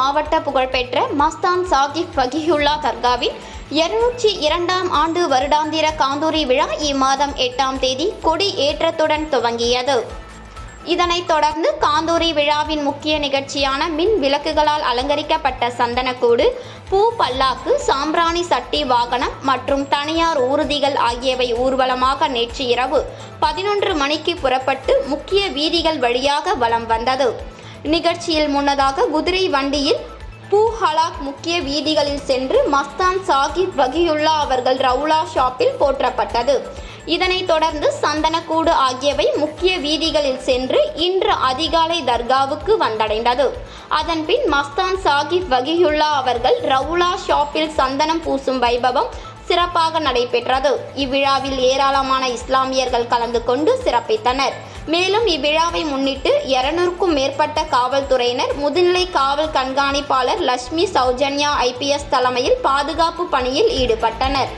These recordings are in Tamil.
மாவட்ட புகழ்பெற்ற மஸ்தான் சாகிப் ஃபகிஹுல்லா தர்காவில் 202ஆம் ஆண்டு வருடாந்திர காந்தூரி விழா இம்மாதம் 8ஆம் தேதி கொடி ஏற்றத்துடன் துவங்கியது. இதனைத் தொடர்ந்து காந்தூரி விழாவின் முக்கிய நிகழ்ச்சியான மின் விளக்குகளால் அலங்கரிக்கப்பட்ட சந்தனக்கூடு, பூ பல்லாக்கு, சாம்பிராணி சட்டி வாகனம் மற்றும் தனியார் ஊர்திகள் ஆகியவை ஊர்வலமாக நேற்று இரவு 11 மணிக்கு புறப்பட்டு முக்கிய வீதிகள் வழியாக வலம் வந்தது. நிகழ்ச்சியில் முன்னதாக குதிரை வண்டியில் பூஹலாக் முக்கிய வீதிகளில் சென்று மஸ்தான் சாகிப் ஃபகிஹுல்லா அவர்கள் ரவுலா ஷாப்பில் போற்றப்பட்டது. இதனைத் தொடர்ந்து சந்தனக்கூடு ஆகியவை முக்கிய வீதிகளில் சென்று இன்று அதிகாலை தர்காவுக்கு வந்தடைந்தது. அதன்பின் மஸ்தான் சாகிப் ஃபகிஹுல்லா அவர்கள் ரவுலா ஷாப்பில் சந்தனம் பூசும் வைபவம் சிறப்பாக நடைபெற்றது. இவ்விழாவில் ஏராளமான இஸ்லாமியர்கள் கலந்து கொண்டு சிறப்பித்தனர். மேலும் இவ்விழாவை முன்னிட்டு 200க்கும் மேற்பட்ட காவல்துறையினர், முதுநிலை காவல் கண்காணிப்பாளர் லட்சுமி சௌஜன்யா IPS தலைமையில் பாதுகாப்பு பணியில் ஈடுபட்டனர்.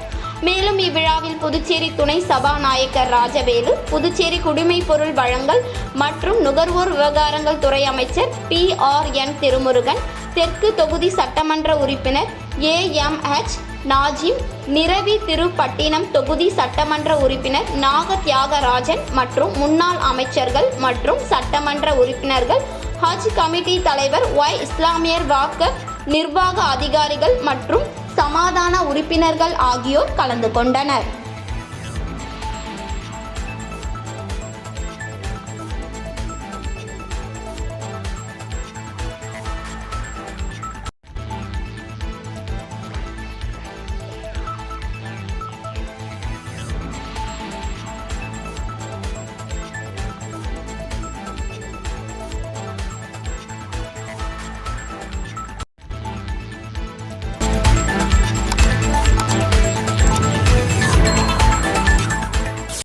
மேலும் இவ்விழாவில் புதுச்சேரி துணை சபாநாயகர் ராஜவேலு, புதுச்சேரி குடிமைப் பொருள் வழங்கல் மற்றும் நுகர்வோர் விவகாரங்கள் துறை அமைச்சர் PRN திருமுருகன், தெற்கு தொகுதி சட்டமன்ற உறுப்பினர் AMH நாஜிம், நிரவி திருப்பட்டினம் தொகுதி சட்டமன்ற உறுப்பினர் நாக தியாகராஜன் மற்றும் முன்னாள் அமைச்சர்கள் மற்றும் சட்டமன்ற உறுப்பினர்கள், ஹஜ் கமிட்டி தலைவர் இஸ்லாமியர் வாக்கப் நிர்வாக அதிகாரிகள் மற்றும் சமாதான உறுப்பினர்கள் ஆகியோர் கலந்து கொண்டனர்.